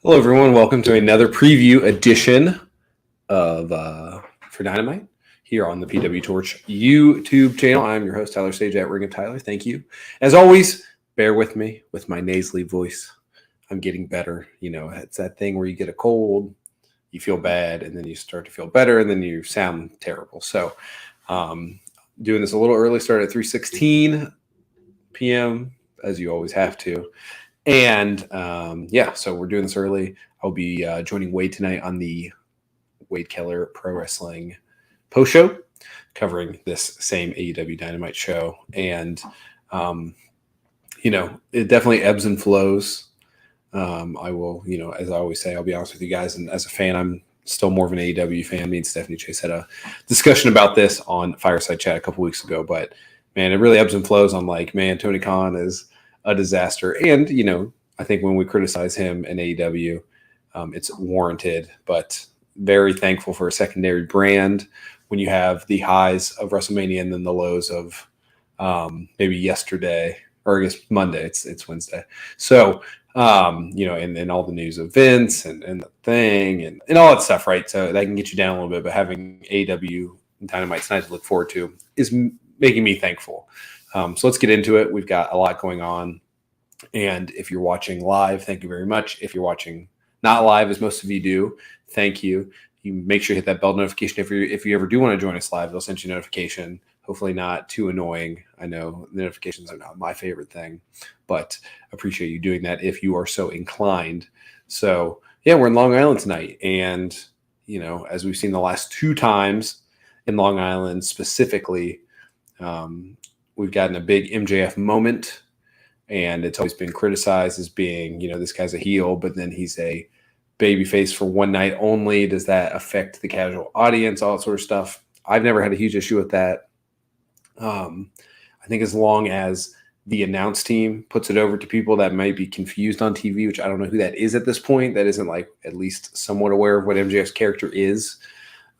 Hello, everyone. Welcome to another preview edition of for Dynamite here on the PWTorch YouTube channel. I'm your host, Tyler Sage at Ring of Tyler. Thank you. As always, bear with me with my nasally voice. I'm getting better. You know, it's that thing where you get a cold, you feel bad, and then you start to feel better, and then you sound terrible. So, doing this a little early, started at 3:16 p.m., as you always have to. And so we're doing this early. I'll be joining Wade tonight on the Wade Keller Pro Wrestling post show, covering this same AEW Dynamite show. And it definitely ebbs and flows. I will, as I always say, I'll be honest with you guys. And as a fan, I'm still more of an AEW fan. Me and Stephanie Chase had a discussion about this on Fireside Chat a couple weeks ago. But man, it really ebbs and flows. I'm like, man, Tony Khan is a disaster. And, I think when we criticize him in AEW, it's warranted, but very thankful for a secondary brand when you have the highs of WrestleMania and then the lows of maybe yesterday, or I guess Monday, it's Wednesday. So, and all the news of Vince and the thing and all that stuff, right? So that can get you down a little bit, but having AEW Dynamite tonight to look forward to is making me thankful. So let's get into it. We've got a lot going on. And if you're watching live, thank you very much. If you're watching not live, as most of you do, thank you. You make sure you hit that bell notification. If you ever do want to join us live, they'll send you a notification. Hopefully not too annoying. I know the notifications are not my favorite thing, but appreciate you doing that if you are so inclined. So yeah, we're in Long Island tonight. And, as we've seen the last two times in Long Island specifically, we've gotten a big MJF moment, and it's always been criticized as being, this guy's a heel, but then he's a babyface for one night only. Does that affect the casual audience? All that sort of stuff. I've never had a huge issue with that. I think as long as the announce team puts it over to people that might be confused on TV, which I don't know who that is at this point, that isn't like at least somewhat aware of what MJF's character is.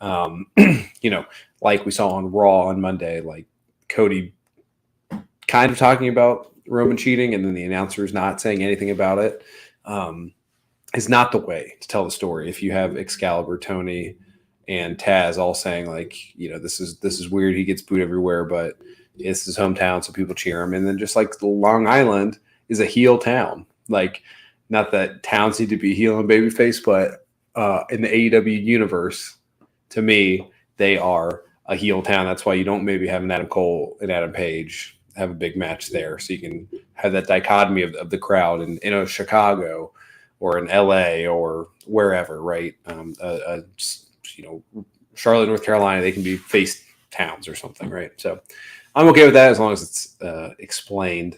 Like we saw on Raw on Monday, like Cody kind of talking about Roman cheating and then the announcers not saying anything about it, is not the way to tell the story. If you have Excalibur, Tony, and Taz all saying like, this is weird, he gets booed everywhere, but it's his hometown, so people cheer him. And then just like Long Island is a heel town. Like, not that towns need to be heel and babyface, but in the AEW universe, to me, they are a heel town. That's why you don't maybe have an Adam Cole and Adam Page have a big match there, so you can have that dichotomy of the crowd in Chicago or in LA or wherever, right? Charlotte, North Carolina, they can be face towns or something, right? So I'm okay with that as long as it's explained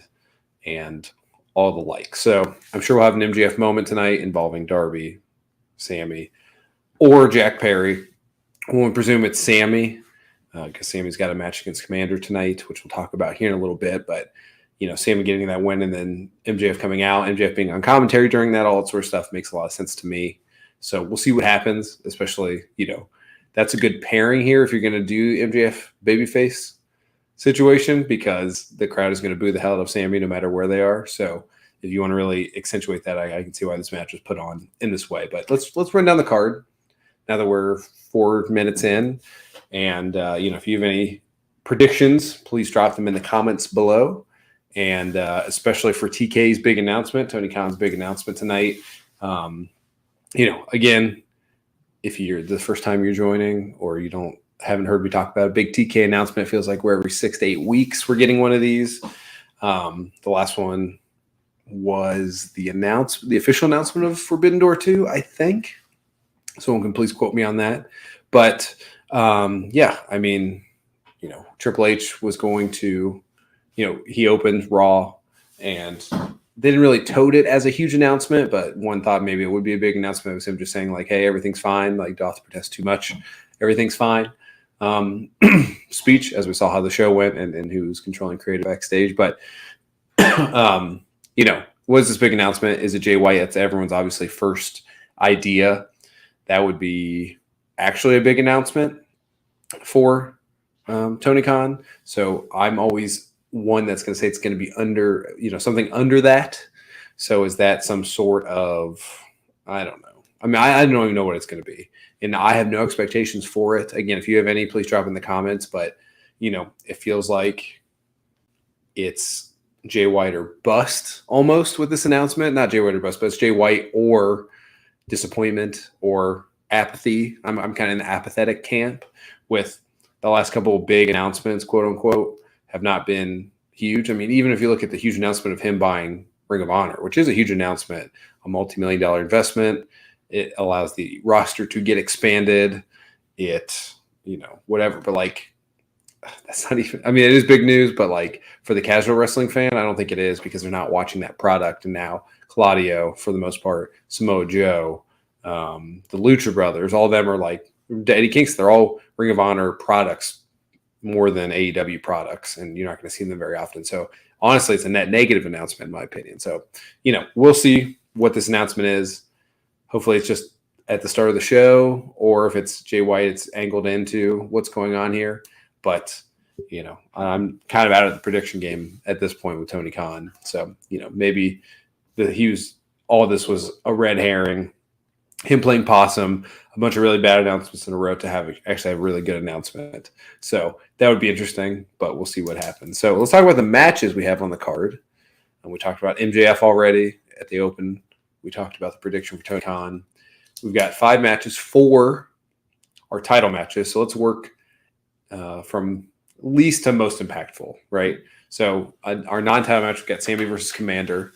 and all the like. So I'm sure we'll have an MJF moment tonight involving Darby, Sammy, or Jack Perry. We'll presume it's Sammy, because Sammy's got a match against Commander tonight, which we'll talk about here in a little bit. But, Sammy getting that win and then MJF coming out, MJF being on commentary during that, all that sort of stuff makes a lot of sense to me. So we'll see what happens, especially, that's a good pairing here if you're going to do MJF babyface situation, because the crowd is going to boo the hell out of Sammy no matter where they are. So if you want to really accentuate that, I can see why this match was put on in this way. But let's run down the card now that we're 4 minutes in. And, if you have any predictions, please drop them in the comments below. And especially for TK's big announcement, Tony Khan's big announcement tonight. Again, if you're the first time you're joining or you haven't heard me talk about a big TK announcement, it feels like we're every 6 to 8 weeks we're getting one of these. The last one was the official announcement of Forbidden Door 2, I think. Someone can please quote me on that. But Triple H was going to, he opened Raw and didn't really tote it as a huge announcement, but one thought maybe it would be a big announcement. It was him just saying like, hey, everything's fine. Like, don't have to protest too much. Everything's fine. Speech, as we saw how the show went and who was controlling creative backstage. But, what is this big announcement? Is it Jay White? That's everyone's obviously first idea. That would be actually a big announcement for Tony Khan. So I'm always one that's going to say it's going to be under, something under that. So is that some sort of I don't know. I mean, I don't even know what it's going to be, and I have no expectations for it. Again, if you have any, please drop in the comments. But it feels like it's Jay White or bust almost with this announcement. Not Jay White or bust, but it's Jay White or disappointment or apathy. I'm kind of in the apathetic camp with the last couple of big announcements, quote unquote, have not been huge. I mean, even if you look at the huge announcement of him buying Ring of Honor, which is a huge announcement, a multi-million-dollar investment, it allows the roster to get expanded. It, whatever, but like, that's not even, I mean, it is big news, but like for the casual wrestling fan, I don't think it is because they're not watching that product. And now Claudio, for the most part, Samoa Joe, the Lucha Brothers, all of them are like Eddie Kingston. They're all Ring of Honor products more than AEW products, and you're not going to see them very often. So honestly, it's a net negative announcement in my opinion. So, we'll see what this announcement is. Hopefully it's just at the start of the show, or if it's Jay White, it's angled into what's going on here. But, I'm kind of out of the prediction game at this point with Tony Khan. So, maybe all of this was a red herring, him playing possum, a bunch of really bad announcements in a row to actually have a really good announcement. So that would be interesting, but we'll see what happens. So let's talk about the matches we have on the card. And we talked about MJF already at the Open. We talked about the prediction for Tony Khan. We've got 5 matches, 4 are title matches. So let's work from least to most impactful, right? So our non-title match, we've got Sammy versus Commander.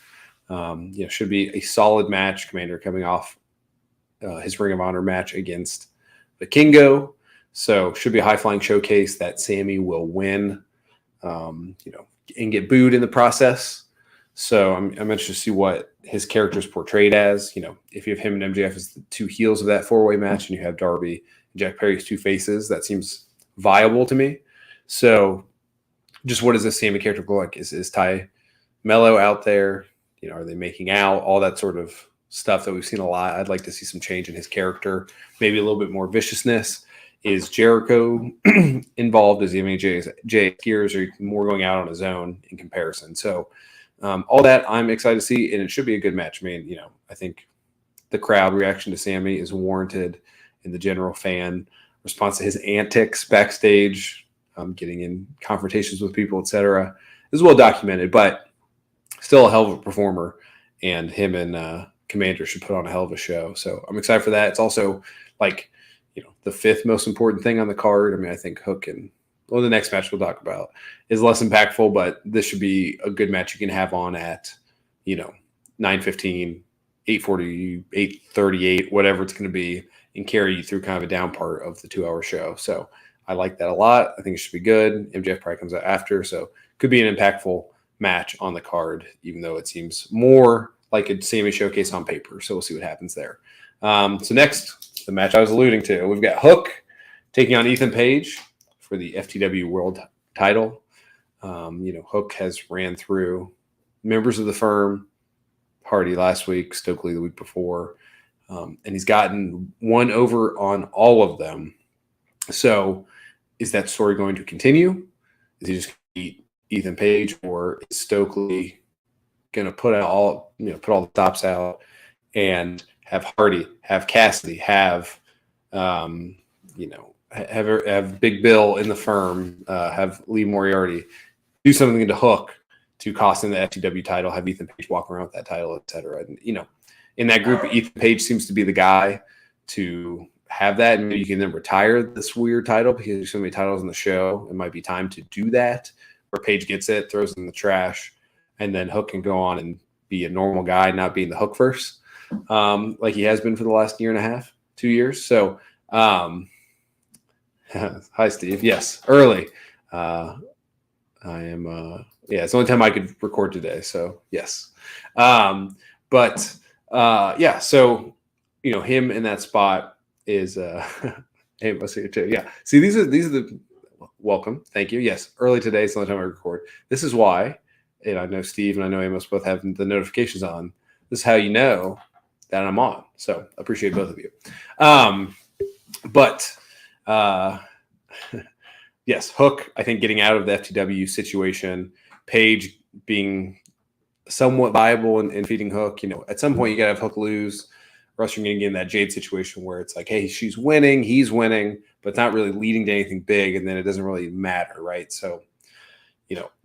Should be a solid match. Commander coming off his Ring of Honor match against the Kingo. So should be a high-flying showcase that Sammy will win, and get booed in the process. So I'm interested to see what his character is portrayed as. If you have him and MJF as the 2 heels of that 4-way match, and you have Darby and Jack Perry as 2 faces, that seems viable to me. So just what does this Sammy character look like? Is Ty Mello out there? Are they making out? All that sort of stuff that we've seen a lot. I'd like to see some change in his character, maybe a little bit more viciousness. Is Jericho involved? Is he having Jay gears, or more going out on his own in comparison? So all that I'm excited to see, and it should be a good match. I mean, I think the crowd reaction to Sammy is warranted, and the general fan response to his antics backstage, getting in confrontations with people, etc., is well documented, but still a hell of a performer, and him and Commander should put on a hell of a show. So I'm excited for that. It's also like, the 5th most important thing on the card. I mean, I think Hook and the next match we'll talk about is less impactful, but this should be a good match you can have on at, 9:15, 8:40, 8:38, whatever it's going to be, and carry you through kind of a down part of the 2-hour show. So I like that a lot. I think it should be good. MJF probably comes out after, so could be an impactful match on the card, even though it seems more like a Sammy showcase on paper. So we'll see what happens there. So next, the match I was alluding to, we've got Hook taking on Ethan Page for the FTW World title. Hook has ran through members of the firm, Hardy last week, Stokely the week before, and he's gotten one over on all of them. So is that story going to continue? Is he just going to beat Ethan Page, or is Stokely going to put all the stops out and have Hardy, have Cassidy, have Big Bill in the firm, have Lee Moriarty do something to Hook to cost him the FTW title, have Ethan Page walk around with that title, etc. And in that group, Ethan Page seems to be the guy to have that, and maybe you can then retire this weird title because there's so many titles in the show. It might be time to do that, where Page gets it, throws it in the trash, and then Hook can go on and be a normal guy, not being the Hook first, like he has been for the last 1.5 to 2 years. So, hi, Steve. Yes, early. I am. It's the only time I could record today. So yes, So him in that spot is hey, let's see too. Yeah. See, these are the welcome. Thank you. Yes, early today is the only time I record. This is why, and I know Steve and I know Amos both have the notifications on. This is how you know that I'm on. So I appreciate both of you. Yes, Hook, I think, getting out of the FTW situation, Page being somewhat viable in feeding Hook. At some point you got to have Hook lose Russ, you're going to get in that Jade situation where it's like, hey, she's winning, he's winning, but it's not really leading to anything big, and then it doesn't really matter, right? So,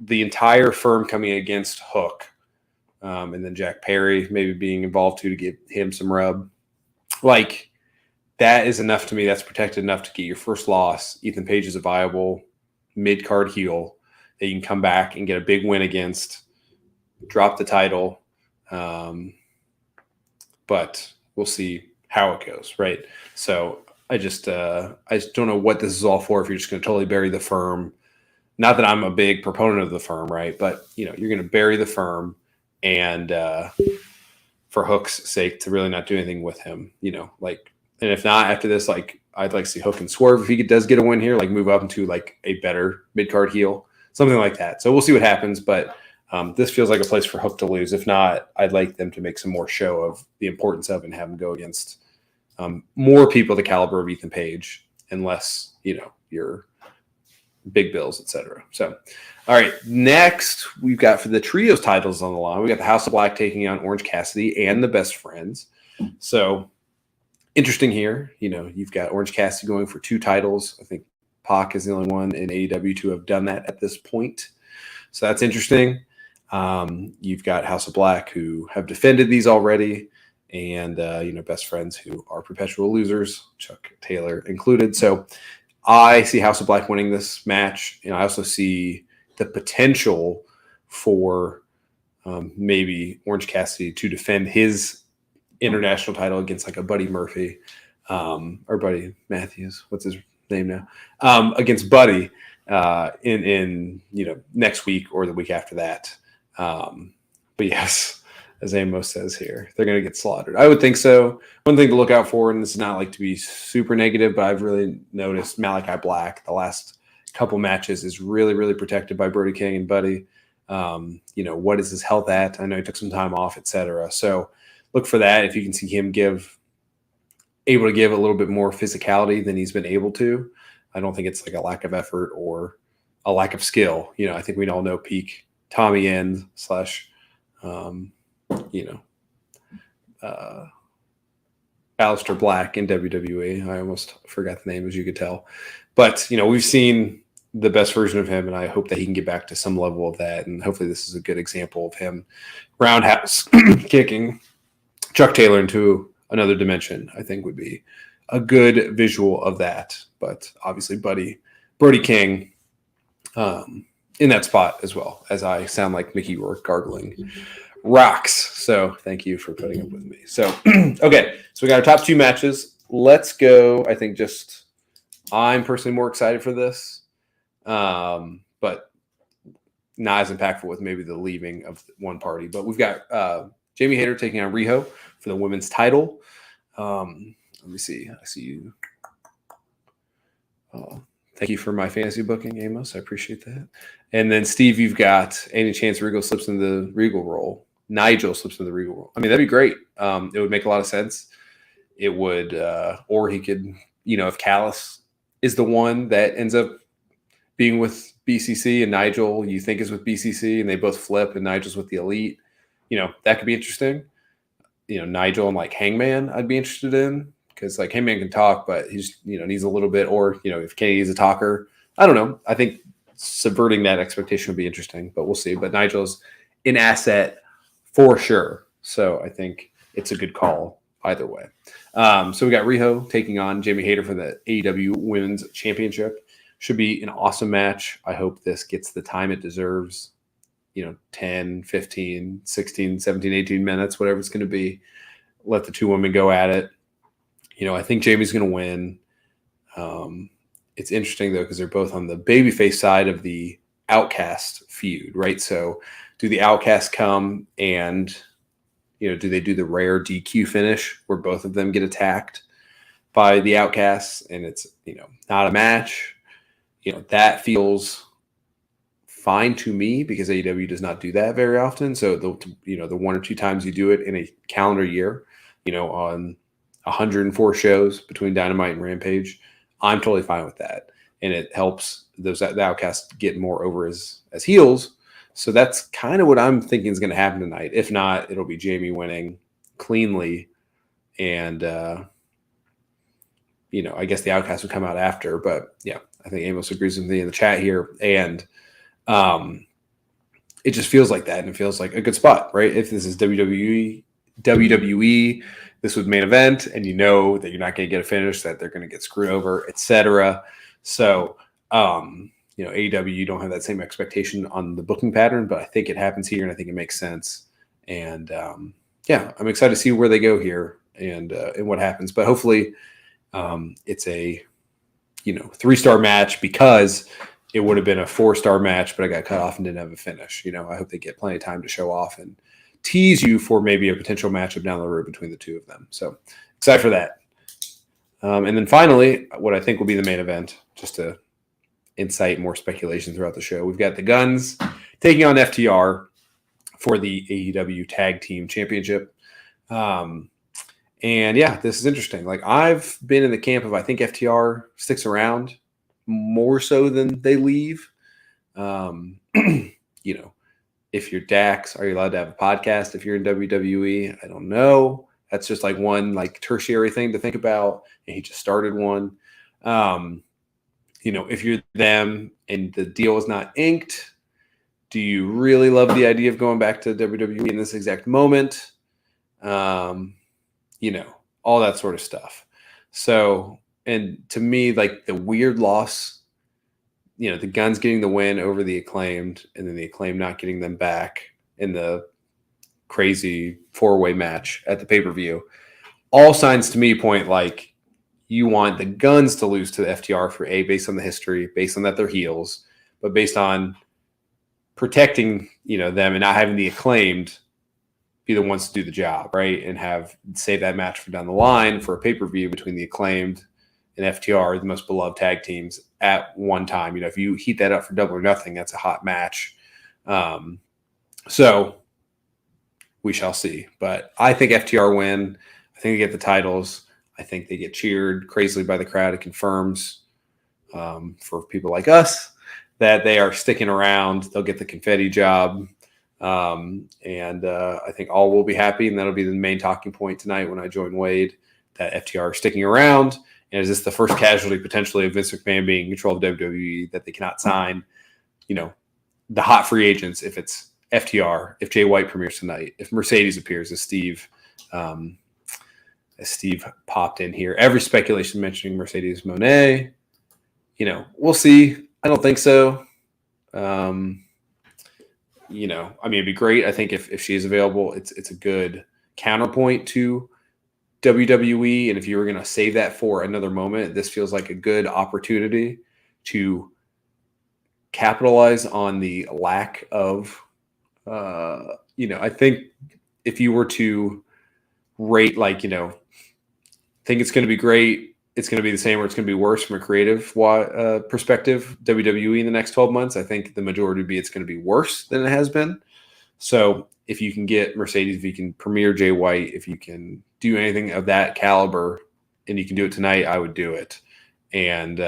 the entire firm coming against Hook, and then Jack Perry maybe being involved too to give him some rub. Like, that is enough to me. That's protected enough to get your first loss. Ethan Page is a viable mid-card heel that you can come back and get a big win against, drop the title. But we'll see how it goes, right? So I just don't know what this is all for if you're just going to totally bury the firm. Not that I'm a big proponent of the firm, right? But, you're going to bury the firm and for Hook's sake to really not do anything with him, and if not after this, I'd like to see Hook and Swerve if he does get a win here, move up into a better mid-card heel, something like that. So we'll see what happens, but this feels like a place for Hook to lose. If not, I'd like them to make some more show of the importance of and have him go against more people the caliber of Ethan Page, unless, you're big bills, etc. So, all right, next we've got for the trios titles on the line, we got the House of Black taking on Orange Cassidy and the Best Friends. So interesting here, you've got Orange Cassidy going for 2 titles. I think Pac is the only one in AEW to have done that at this point. So that's interesting. You've got House of Black who have defended these already, and Best Friends who are perpetual losers, Chuck Taylor included. So I see House of Black winning this match, and I also see the potential for maybe Orange Cassidy to defend his international title against a Buddy Murphy or Buddy Matthews. What's his name now? Against Buddy in next week or the week after that. But yes, as Amos says here, they're going to get slaughtered. I would think so. One thing to look out for, and this is not to be super negative, but I've really noticed Malachi Black the last couple matches is really, really protected by Brody King and Buddy. What is his health at? I know he took some time off, etc. So look for that. If you can see him able to give a little bit more physicality than he's been able to, I don't think it's a lack of effort or a lack of skill. I think we all know peak Tommy End / Aleister Black in WWE. I almost forgot the name, as you could tell. But, we've seen the best version of him, and I hope that he can get back to some level of that. And hopefully this is a good example of him roundhouse kicking Chuck Taylor into another dimension. I think would be a good visual of that. But obviously Brody King in that spot as well, as I sound like Mickey Rourke gargling rocks. So thank you for putting up with me. So, okay. So we got our top 2 matches. Let's go. I think I'm personally more excited for this. But not as impactful with maybe the leaving of one party. But we've got Jamie Hayter taking on Riho for the women's title. Let me see. I see you. Thank you for my fantasy booking, Amos. I appreciate that. And then, Steve, you've got any chance Regal slips in the Regal role. Nigel slips in the Regal role. I mean, that'd be great. It would make a lot of sense. It would, or he could, if Callis is the one that ends up being with BCC and Nigel you think is with BCC and they both flip and Nigel's with the Elite, that could be interesting. Nigel and Hangman I'd be interested in, because Hangman can talk, but he's needs a little bit, or if Kenny is a talker, I don't know. I think subverting that expectation would be interesting, but we'll see. But Nigel's an asset for sure, so I think it's a good call either way. So we got Riho taking on Jamie Hayter for the AEW Women's Championship. Should be an awesome match. I hope this gets the time it deserves. 10, 15, 16, 17, 18 minutes, whatever it's going to be. Let the 2 women go at it. I think Jamie's going to win. It's interesting, though, because they're both on the babyface side of the Outcast feud, right? So do the Outcasts come and, do they do the rare DQ finish where both of them get attacked by the Outcasts and it's, not a match? That feels fine to me because AEW does not do that very often. So the 1 or 2 times you do it in a calendar year, on 104 shows between Dynamite and Rampage, I'm totally fine with that. And it helps the Outcasts get more over as heels. So that's kind of what I'm thinking is going to happen tonight. If not, it'll be Jamie winning cleanly and I guess the Outcast would come out after. But yeah, I think Amos agrees with me in the chat here, and it just feels like that, and it feels like a good spot, right? If this is WWE, this would main event, and you know that you're not going to get a finish, that they're going to get screwed over, etc. So, AEW, you don't have that same expectation on the booking pattern, but I think it happens here, and I think it makes sense. And I'm excited to see where they go here and what happens. But hopefully, it's a 3-star match, because it would have been a 4-star match, but I got cut off and didn't have a finish. I hope they get plenty of time to show off and tease you for maybe a potential matchup down the road between the two of them. So excited for that. And then finally, what I think will be the main event, just to incite more speculation throughout the show. We've got the Guns taking on FTR for the AEW Tag Team Championship. And yeah, this is interesting. Like, I've been in the camp of, I think FTR sticks around more so than they leave. If you're Dax, are you allowed to have a podcast if you're in WWE? I don't know. That's just like one tertiary thing to think about. And he just started one. If you're them and the deal is not inked, do you really love the idea of going back to WWE in this exact moment? All that sort of stuff. So, and to me, like, the weird loss, the Guns getting the win over the Acclaimed, and then the Acclaimed not getting them back in the crazy 4-way match at the pay-per-view, all signs to me point like you want the Guns to lose to the FTR based on the history, based on that they're heels, but based on protecting, them and not having the Acclaimed be the ones to do the job, right? And save that match for down the line for a pay-per-view between the Acclaimed and FTR, the most beloved tag teams, at one time. If you heat that up for Double or Nothing, that's a hot match. So we shall see. But I think FTR win. I think they get the titles. I think they get cheered crazily by the crowd. It confirms for people like us that they are sticking around. They'll get the confetti job. I think all will be happy, and that'll be the main talking point tonight when I join Wade, that FTR are sticking around. And is this the first casualty potentially of Vince McMahon being in control of WWE, that they cannot sign, the hot free agents if it's FTR, if Jay White premieres tonight, if Mercedes appears, as Steve popped in here. Every speculation mentioning Mercedes Moné. We'll see. I don't think so. It'd be great. I think if she is available, it's a good counterpoint to WWE. And if you were going to save that for another moment, this feels like a good opportunity to capitalize on the lack of, I think if you were to rate, think it's going to be great, it's going to be the same or it's going to be worse from a creative perspective, WWE in the next 12 months, I think the majority would be it's going to be worse than it has been. So if you can get Mercedes, if you can premiere Jay White, if you can do anything of that caliber and you can do it tonight, I would do it. And,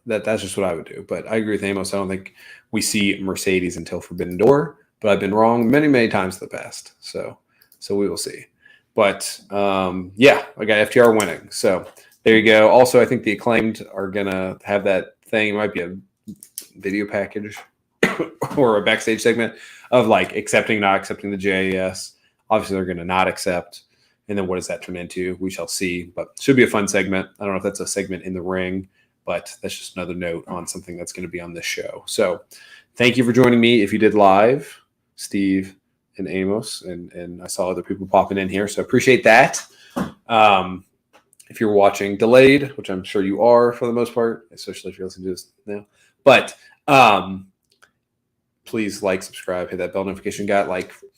that's just what I would do. But I agree with Amos. I don't think we see Mercedes until Forbidden Door, but I've been wrong many, many times in the past. So we will see. But, I got FTR winning. So there you go. Also, I think the Acclaimed are going to have that thing. It might be a video package or a backstage segment of accepting, not accepting the JAS. Obviously, they're going to not accept. And then what does that turn into? We shall see. But should be a fun segment. I don't know if that's a segment in the ring, but that's just another note on something that's going to be on this show. So thank you for joining me. If you did live, Steve and Amos, and I saw other people popping in here, so appreciate that. If you're watching delayed, which I'm sure you are for the most part, especially if you're listening to this now, but please subscribe, hit that bell notification. Got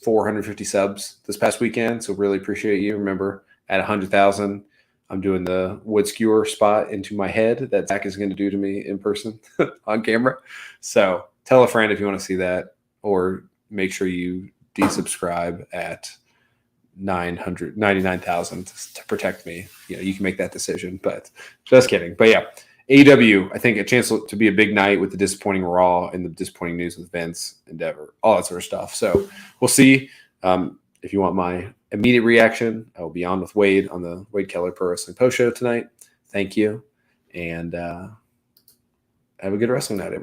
450 subs this past weekend, so really appreciate you. Remember, at 100,000, I'm doing the wood skewer spot into my head that Zach is going to do to me in person on camera. So tell a friend if you want to see that, or make sure you desubscribe at 999,000 to protect me. You can make that decision, but just kidding. But yeah, AEW, I think a chance to be a big night with the disappointing Raw and the disappointing news with Vince, Endeavor, all that sort of stuff. So we'll see. If you want my immediate reaction, I will be on with Wade on the Wade Keller Pro Wrestling Post Show tonight. Thank you, and have a good wrestling night, everybody.